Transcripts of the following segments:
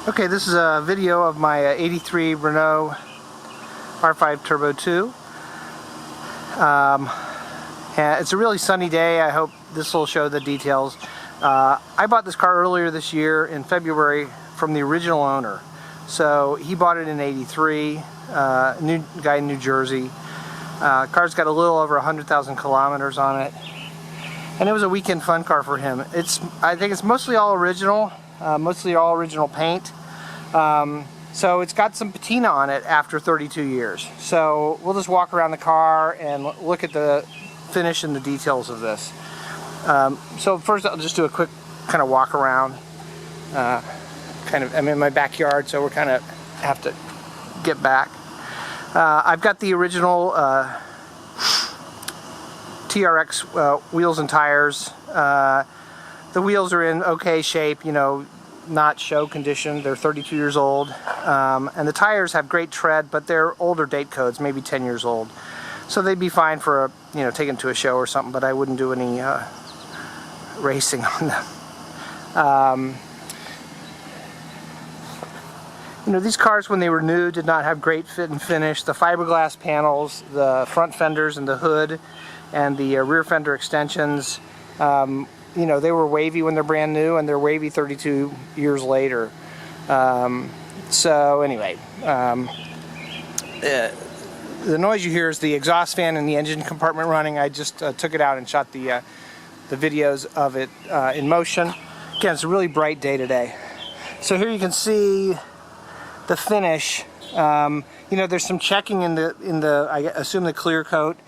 Okay, this is a video of my 83 Renault R5 Turbo 2. And it's a really sunny day. I hope this will show the details. I bought this car earlier this year in February from the original owner. So he bought it in 83, new guy in New Jersey. Car's got a little over 100,000 kilometers on it. And it was a weekend fun car for him. I think it's mostly all original paint. So it's got some patina on it after 32 years. So we'll just walk around the car and look at the finish and the details of this. So first I'll just do a quick kind of walk around. I'm in my backyard, so we're kind of have to get back. I've got the original TRX wheels and tires. The wheels are in okay shape, you know, not show condition. They're 32 years old. And the tires have great tread, but they're older date codes, maybe 10 years old. So they'd be fine for, taking to a show or something, but I wouldn't do any racing on them. These cars, when they were new, did not have great fit and finish. The fiberglass panels, the front fenders and the hood, and the rear fender extensions, they were wavy when they're brand new, and they're wavy 32 years later. So anyway, the noise you hear is the exhaust fan in the engine compartment running. I just took it out and shot the videos of it in motion. Again, it's a really bright day today. So here you can see the finish. There's some checking in the I assume the clear coat.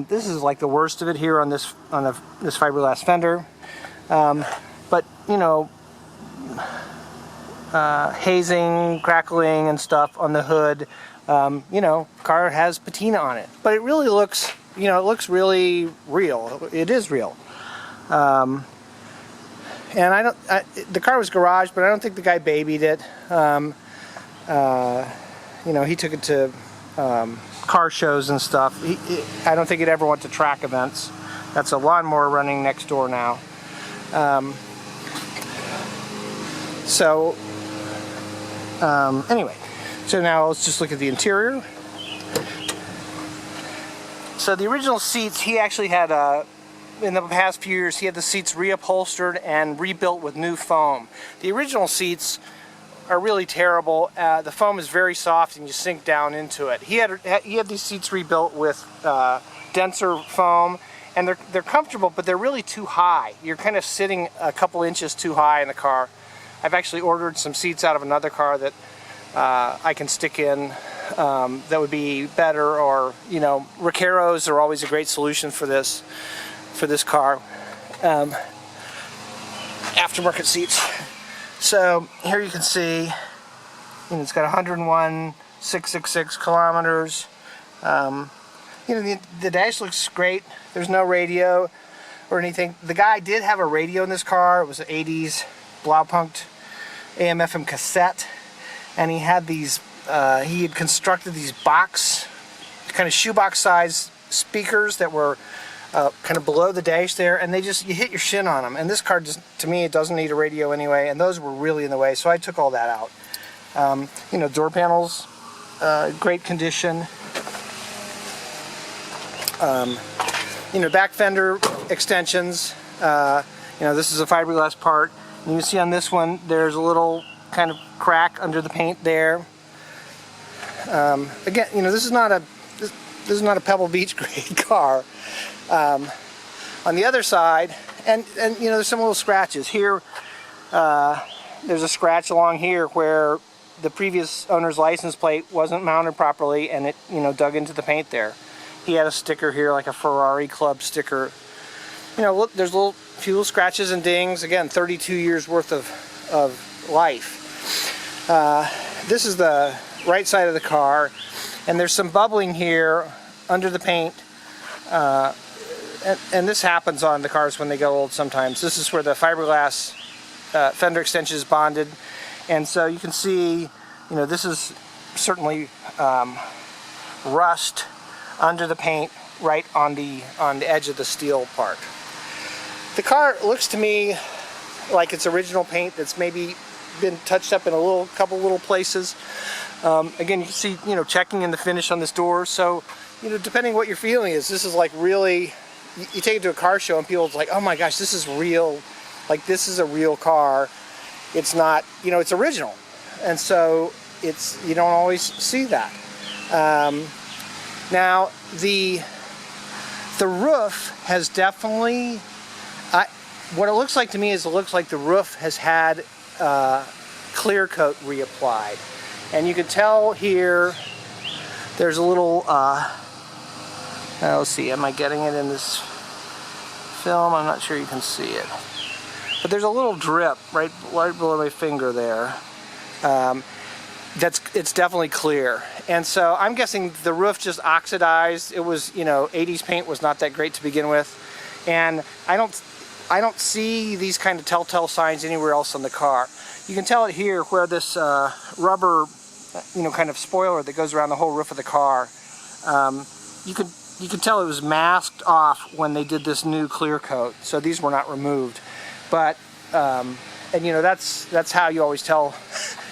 This is like the worst of it here on this fiberglass fender. But hazing, crackling, and stuff on the hood. Car has patina on it, but it really looks, it looks really real. It is real. And the car was garaged, but I don't think the guy babied it. He took it to car shows and stuff. I don't think he'd ever went to track events. That's a lawnmower running next door now. Anyway, so now let's just look at the interior. So the original seats, he actually had, in the past few years, he had the seats reupholstered and rebuilt with new foam. The original seats are really terrible. The foam is very soft and you sink down into it. He had these seats rebuilt with denser foam, and they're comfortable, but they're really too high. You're kind of sitting a couple inches too high in the car. I've actually ordered some seats out of another car that I can stick in that would be better, or Recaros are always a great solution for this car. Aftermarket seats. So here you can see, it's got 101,666 kilometers. The dash looks great. There's no radio or anything. The guy did have a radio in this car. It was an 80s Blaupunkt AM/FM cassette, and he had these. He had constructed these kind of shoebox size speakers that were kind of below the dash there, and you hit your shin on them. And this car, to me, it doesn't need a radio anyway, and those were really in the way, so I took all that out. Door panels, great condition. Back fender extensions. This is a fiberglass part. And you can see on this one, there's a little kind of crack under the paint there. Again, this is not a Pebble Beach grade car. On the other side, and there's some little scratches here. There's a scratch along here where the previous owner's license plate wasn't mounted properly, and it dug into the paint there. He had a sticker here, like a Ferrari Club sticker. Look, there's a few little scratches and dings. Again, 32 years worth of life. This is the right side of the car, and there's some bubbling here under the paint. And this happens on the cars when they get old sometimes. This is where the fiberglass fender extension is bonded, and so you can see, this is certainly rust under the paint, right on the edge of the steel part. The car looks to me like it's original paint that's maybe been touched up in a couple little places. Again, you can see, checking in the finish on this door. So, depending what your feeling is, this is like really, you take it to a car show and people's like, oh my gosh, this is real. Like, this is a real car. It's not, it's original. And so you don't always see that. Now, the roof has definitely, what it looks like to me is it looks like the roof has had clear coat reapplied. And you can tell here, there's a little, let's see, am I getting it in this film? I'm not sure you can see it. But there's a little drip right below my finger there. It's definitely clear. And so I'm guessing the roof just oxidized. It was, 80s paint was not that great to begin with. And I don't see these kind of telltale signs anywhere else on the car. You can tell it here where this rubber, kind of spoiler that goes around the whole roof of the car. You could tell it was masked off when they did this new clear coat. So these were not removed. But that's how you always tell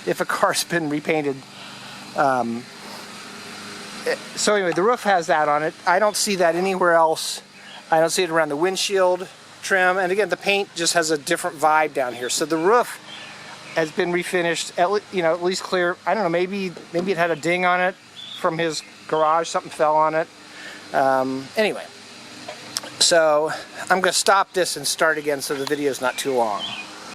if a car's been repainted. So anyway, the roof has that on it. I don't see that anywhere else. I don't see it around the windshield trim. And again, the paint just has a different vibe down here. So the roof has been refinished, at least clear. I don't know, maybe it had a ding on it from his garage. Something fell on it. Anyway, so I'm going to stop this and start again so the video is not too long.